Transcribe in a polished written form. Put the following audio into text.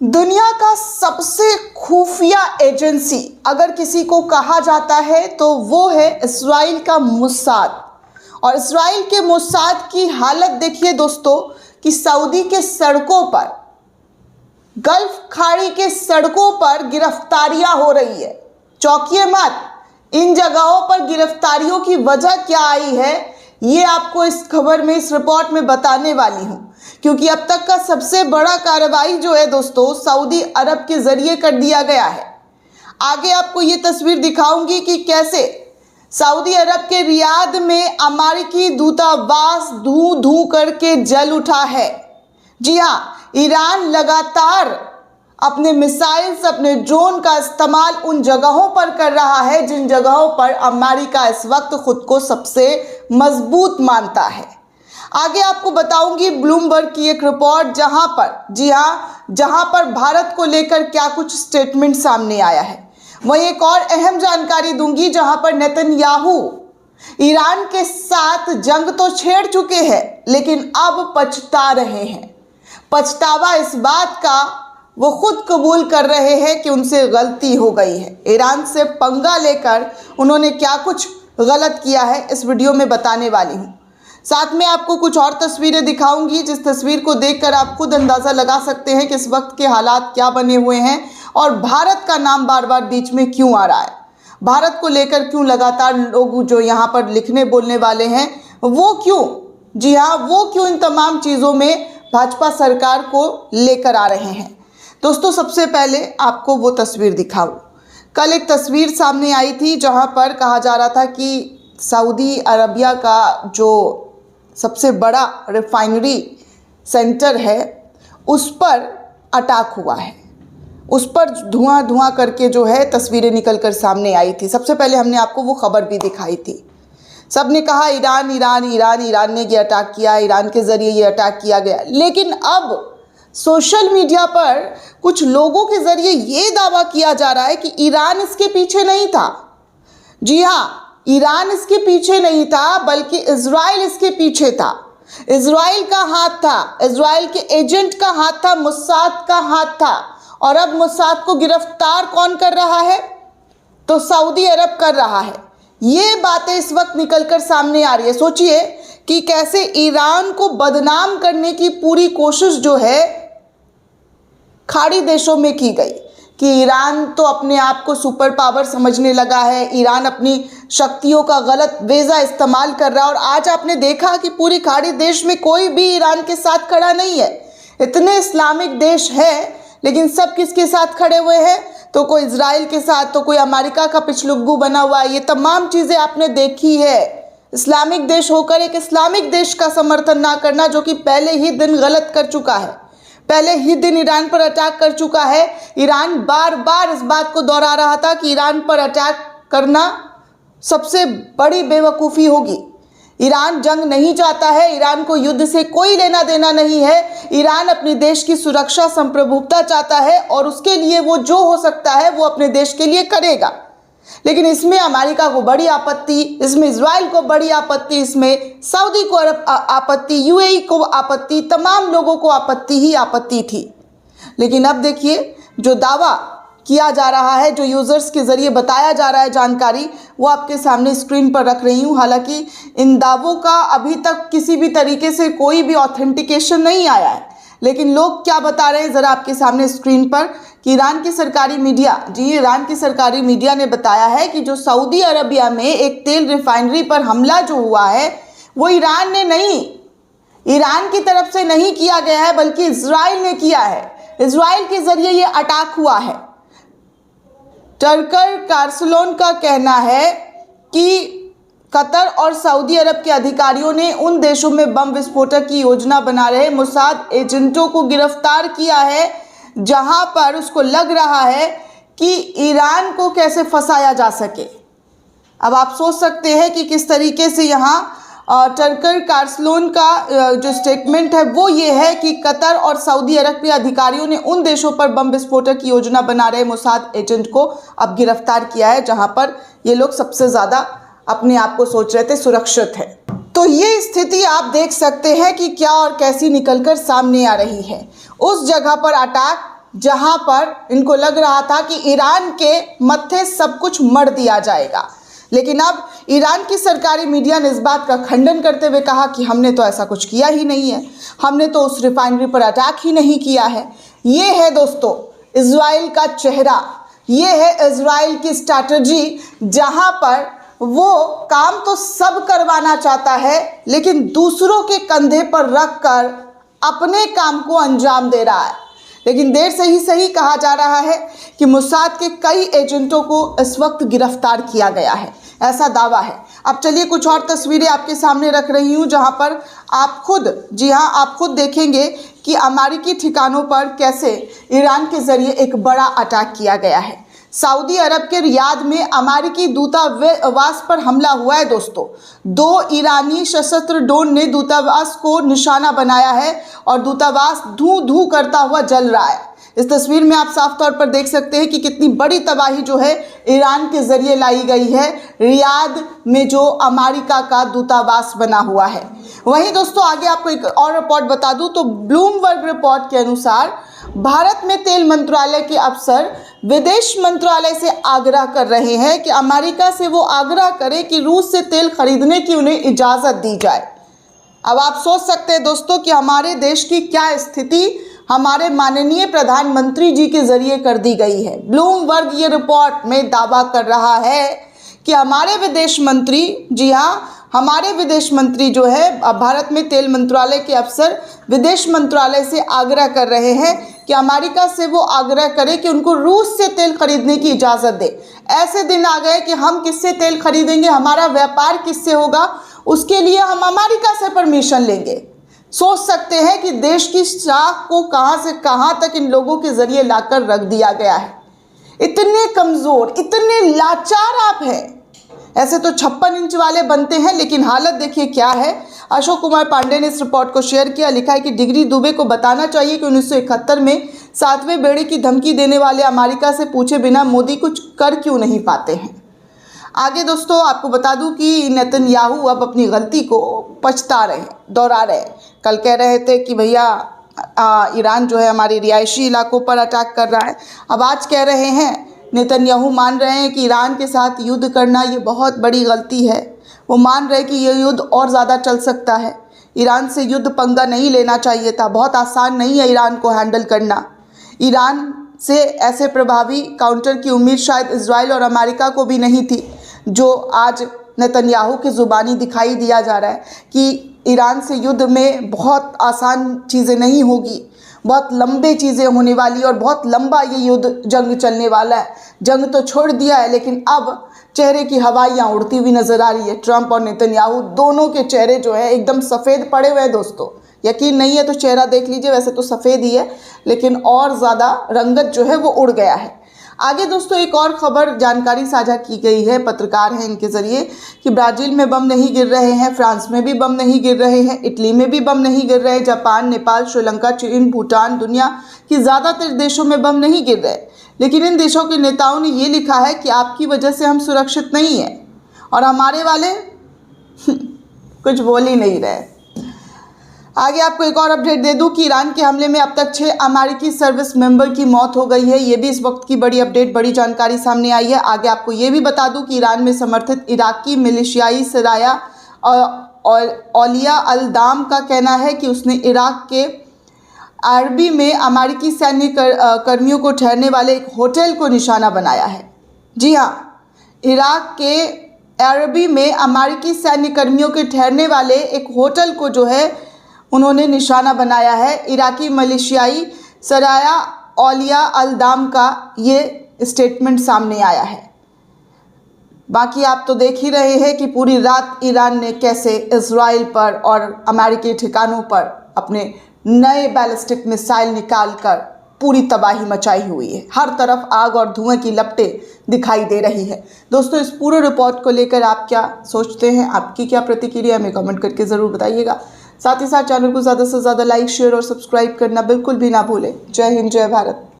दुनिया का सबसे खुफिया एजेंसी अगर किसी को कहा जाता है तो वो है इस्राइल का मोसाद। और इस्राइल के मोसाद की हालत देखिए दोस्तों कि सऊदी के सड़कों पर, गल्फ खाड़ी के सड़कों पर गिरफ्तारियां हो रही है। चौंकिए मत, इन जगहों पर गिरफ्तारियों की वजह क्या आई है ये आपको इस खबर में, इस रिपोर्ट में बताने वाली हूं। क्योंकि अब तक का सबसे बड़ा कार्रवाई जो है दोस्तों सऊदी अरब के जरिए कर दिया गया है। आगे आपको ये तस्वीर दिखाऊंगी कि कैसे सऊदी अरब के रियाद में अमेरिकी दूतावास धू धू करके जल उठा है। जी हाँ, ईरान लगातार अपने मिसाइल्स, अपने ड्रोन का इस्तेमाल उन जगहों पर कर रहा है जिन जगहों पर अमेरिका इस वक्त खुद को सबसे मजबूत मानता है। आगे आपको बताऊंगी ब्लूमबर्ग की एक रिपोर्ट जहां पर, जी हाँ, जहां पर भारत को लेकर क्या कुछ स्टेटमेंट सामने आया है। वहीं एक और अहम जानकारी दूंगी जहां पर नेतन्याहू ईरान के साथ जंग तो छेड़ चुके हैं लेकिन अब पछता रहे हैं। पछतावा इस बात का वो खुद कबूल कर रहे हैं कि उनसे गलती हो गई है। ईरान से पंगा लेकर उन्होंने क्या कुछ गलत किया है इस वीडियो में बताने वाली हूँ। साथ में आपको कुछ और तस्वीरें दिखाऊंगी जिस तस्वीर को देखकर आप खुद अंदाज़ा लगा सकते हैं कि इस वक्त के हालात क्या बने हुए हैं और भारत का नाम बार बार बीच में क्यों आ रहा है। भारत को लेकर क्यों लगातार लोग जो यहाँ पर लिखने बोलने वाले हैं वो क्यों, जी हाँ, वो क्यों इन तमाम चीज़ों में भाजपा सरकार को लेकर आ रहे हैं। दोस्तों सबसे पहले आपको वो तस्वीर दिखाऊं। कल एक तस्वीर सामने आई थी जहां पर कहा जा रहा था कि सऊदी अरबिया का जो सबसे बड़ा रिफाइनरी सेंटर है उस पर अटैक हुआ है। उस पर धुआं धुआं करके जो है तस्वीरें निकल कर सामने आई थी। सबसे पहले हमने आपको वो खबर भी दिखाई थी। सब ने कहा ईरान ईरान ईरान ईरान ने ये अटैक किया, ईरान के ज़रिए ये अटैक किया गया। लेकिन अब सोशल मीडिया पर कुछ लोगों के ज़रिए ये दावा किया जा रहा है कि ईरान इसके पीछे नहीं था। जी हाँ, ईरान इसके पीछे नहीं था बल्कि इजराइल इसके पीछे था। इजराइल का हाथ था, इजराइल के एजेंट का हाथ था, मोसाद का हाथ था। और अब मोसाद को गिरफ्तार कौन कर रहा है? तो सऊदी अरब कर रहा है। ये बातें इस वक्त निकलकर सामने आ रही है। सोचिए कि कैसे ईरान को बदनाम करने की पूरी कोशिश जो है खाड़ी देशों में की गई कि ईरान तो अपने आप को सुपर पावर समझने लगा है, ईरान अपनी शक्तियों का गलत वेजा इस्तेमाल कर रहा है। और आज आपने देखा कि पूरी खाड़ी देश में कोई भी ईरान के साथ खड़ा नहीं है। इतने इस्लामिक देश हैं लेकिन सब किसके साथ खड़े हुए हैं? तो कोई इजराइल के साथ, तो कोई अमेरिका का पिछलुग्गू बना हुआ है। ये तमाम चीज़ें आपने देखी है। इस्लामिक देश होकर एक इस्लामिक देश का समर्थन ना करना जो कि पहले ही दिन गलत कर चुका है, पहले ही दिन ईरान पर अटैक कर चुका है। ईरान बार बार इस बात को दोहरा रहा था कि ईरान पर अटैक करना सबसे बड़ी बेवकूफ़ी होगी। ईरान जंग नहीं चाहता है, ईरान को युद्ध से कोई लेना देना नहीं है। ईरान अपने देश की सुरक्षा, संप्रभुता चाहता है और उसके लिए वो जो हो सकता है वो अपने देश के लिए करेगा। लेकिन इसमें अमेरिका को बड़ी आपत्ति, इसमें इजराइल को बड़ी आपत्ति, इसमें सऊदी को आपत्ति, यूएई को आपत्ति, तमाम लोगों को आपत्ति ही आपत्ति थी। लेकिन अब देखिए जो दावा किया जा रहा है, जो यूज़र्स के ज़रिए बताया जा रहा है जानकारी, वो आपके सामने स्क्रीन पर रख रही हूँ। हालांकि इन दावों का अभी तक किसी भी तरीके से कोई भी ऑथेंटिकेशन नहीं आया है, लेकिन लोग क्या बता रहे हैं ज़रा आपके सामने स्क्रीन पर कि ईरान की सरकारी मीडिया, जी ईरान की सरकारी मीडिया ने बताया है कि जो सऊदी अरबिया में एक तेल रिफाइनरी पर हमला जो हुआ है वो ईरान ने नहीं, ईरान की तरफ से नहीं किया गया है बल्कि इजराइल ने किया है। इजराइल के ज़रिए ये अटैक हुआ है। टर्कर कार्सलोन का कहना है कि कतर और सऊदी अरब के अधिकारियों ने उन देशों में बम विस्फोटक की योजना बना रहे मोसाद एजेंटों को गिरफ्तार किया है जहां पर उसको लग रहा है कि ईरान को कैसे फंसाया जा सके। अब आप सोच सकते हैं कि किस तरीके से यहाँ टर्कर कार्सलोन का जो स्टेटमेंट है वो ये है कि कतर और सऊदी अरब के अधिकारियों ने उन देशों पर बम विस्फोटक की योजना बना रहे मोसाद एजेंट को अब गिरफ्तार किया है जहां पर ये लोग सबसे ज़्यादा अपने आप को सोच रहे थे सुरक्षित है। तो ये स्थिति आप देख सकते हैं कि क्या और कैसी निकलकर सामने आ रही है। उस जगह पर अटैक जहां पर इनको लग रहा था कि ईरान के मत्थे सब कुछ मढ़ दिया जाएगा। लेकिन अब ईरान की सरकारी मीडिया ने इस बात का खंडन करते हुए कहा कि हमने तो ऐसा कुछ किया ही नहीं है, हमने तो उस रिफाइनरी पर अटैक ही नहीं किया है। ये है दोस्तों इजराइल का चेहरा, ये है इजराइल की स्ट्रैटेजी, जहां पर वो काम तो सब करवाना चाहता है लेकिन दूसरों के कंधे पर रखकर अपने काम को अंजाम दे रहा है। लेकिन देर से ही सही कहा जा रहा है कि मोसाद के कई एजेंटों को इस वक्त गिरफ्तार किया गया है, ऐसा दावा है। अब चलिए कुछ और तस्वीरें आपके सामने रख रही हूं, जहां पर आप खुद, जी हां, आप खुद देखेंगे कि अमेरिकी ठिकानों पर कैसे ईरान के जरिए एक बड़ा अटैक किया गया है। सऊदी अरब के रियाद में अमेरिकी दूतावास पर हमला हुआ है दोस्तों। 2 ईरानी सशस्त्र ड्रोन ने दूतावास को निशाना बनाया है और दूतावास धू धू करता हुआ जल रहा है। इस तस्वीर में आप साफ तौर पर देख सकते हैं कि कितनी बड़ी तबाही जो है ईरान के जरिए लाई गई है रियाद में जो अमेरिका का दूतावास बना हुआ है। वहीं दोस्तों आगे आपको एक और रिपोर्ट बता दूं तो ब्लूमबर्ग रिपोर्ट के अनुसार भारत में तेल मंत्रालय के अफसर विदेश मंत्रालय से आग्रह कर रहे हैं कि अमेरिका से वो आग्रह करें कि रूस से तेल खरीदने की उन्हें इजाज़त दी जाए। अब आप सोच सकते हैं दोस्तों कि हमारे देश की क्या स्थिति हमारे माननीय प्रधानमंत्री जी के जरिए कर दी गई है। ब्लूमबर्ग ये रिपोर्ट में दावा कर रहा है कि हमारे विदेश मंत्री, जी हाँ, हमारे विदेश मंत्री जो है भारत में तेल मंत्रालय के अफसर विदेश मंत्रालय से आग्रह कर रहे हैं कि अमेरिका से वो आग्रह करें कि उनको रूस से तेल खरीदने की इजाज़त दे। ऐसे दिन आ गए कि हम किससे तेल खरीदेंगे, हमारा व्यापार किससे होगा, उसके लिए हम अमेरिका से परमिशन लेंगे। सोच सकते हैं कि देश की शाख को कहां से कहां तक इन लोगों के जरिए लाकर रख दिया गया है। इतने कमज़ोर, इतने लाचार आप हैं। ऐसे तो 56 इंच वाले बनते हैं, लेकिन हालत देखिए क्या है। अशोक कुमार पांडे ने इस रिपोर्ट को शेयर किया, लिखा है कि डिग्री दुबे को बताना चाहिए कि 1971 में 7वें बेड़े की धमकी देने वाले अमेरिका से पूछे बिना मोदी कुछ कर क्यों नहीं पाते हैं। आगे दोस्तों आपको बता दूं कि नेतन्याहू अब अपनी गलती को पछता रहे हैं, दोहरा रहे हैं। कल कह रहे थे कि भैया ईरान जो है हमारे रिहायशी इलाकों पर अटैक कर रहा है, अब आज कह रहे हैं, नेतन्याहू मान रहे हैं कि ईरान के साथ युद्ध करना ये बहुत बड़ी गलती है। वो मान रहे हैं कि ये युद्ध और ज़्यादा चल सकता है, ईरान से युद्ध पंगा नहीं लेना चाहिए था, बहुत आसान नहीं है ईरान को हैंडल करना। ईरान से ऐसे प्रभावी काउंटर की उम्मीद शायद इजराइल और अमेरिका को भी नहीं थी, जो आज नेतन्याहू की ज़ुबानी दिखाई दिया जा रहा है कि ईरान से युद्ध में बहुत आसान चीज़ें नहीं होगी, बहुत लंबे चीज़ें होने वाली और बहुत लंबा ये युद्ध जंग चलने वाला है। जंग तो छोड़ दिया है, लेकिन अब चेहरे की हवाइयाँ उड़ती हुई नज़र आ रही है। ट्रंप और नेतन्याहू दोनों के चेहरे जो है एकदम सफ़ेद पड़े हुए हैं दोस्तों। यकीन नहीं है तो चेहरा देख लीजिए, वैसे तो सफ़ेद ही है लेकिन और ज़्यादा रंगत जो है वो उड़ गया है। आगे दोस्तों एक और खबर जानकारी साझा की गई है, पत्रकार हैं इनके ज़रिए, कि ब्राज़ील में बम नहीं गिर रहे हैं, फ्रांस में भी बम नहीं गिर रहे हैं, इटली में भी बम नहीं गिर रहे हैं, जापान, नेपाल, श्रीलंका, चीन, भूटान, दुनिया की ज़्यादातर देशों में बम नहीं गिर रहे। लेकिन इन देशों के नेताओं ने ये लिखा है कि आपकी वजह से हम सुरक्षित नहीं हैं, और हमारे वाले कुछ बोल ही नहीं रहे। आगे आपको एक और अपडेट दे दूं कि ईरान के हमले में अब तक 6 अमेरिकी सर्विस मेंबर की मौत हो गई है। ये भी इस वक्त की बड़ी अपडेट, बड़ी जानकारी सामने आई है। आगे आपको ये भी बता दूं कि ईरान में समर्थित इराकी मिलिशियाई सराया औलिया अल दाम का कहना है कि उसने इराक के अरबी में अमेरिकी सैन्य कर्मियों को ठहरने वाले एक होटल को निशाना बनाया है। जी हाँ, इराक के अरबी में अमेरिकी सैन्य कर्मियों के ठहरने वाले एक होटल को जो है उन्होंने निशाना बनाया है। इराकी मलेशियाई सराया औलिया अल दाम का ये स्टेटमेंट सामने आया है। बाकी आप तो देख ही रहे हैं कि पूरी रात ईरान ने कैसे इजराइल पर और अमेरिकी ठिकानों पर अपने नए बैलिस्टिक मिसाइल निकालकर पूरी तबाही मचाई हुई है। हर तरफ आग और धुएं की लपटें दिखाई दे रही है। दोस्तों इस पूरे रिपोर्ट को लेकर आप क्या सोचते हैं, आपकी क्या प्रतिक्रिया, हमें कमेंट करके ज़रूर बताइएगा। साथ ही साथ चैनल को ज़्यादा से ज़्यादा लाइक, शेयर और सब्सक्राइब करना बिल्कुल भी ना भूलें। जय हिंद, जय भारत।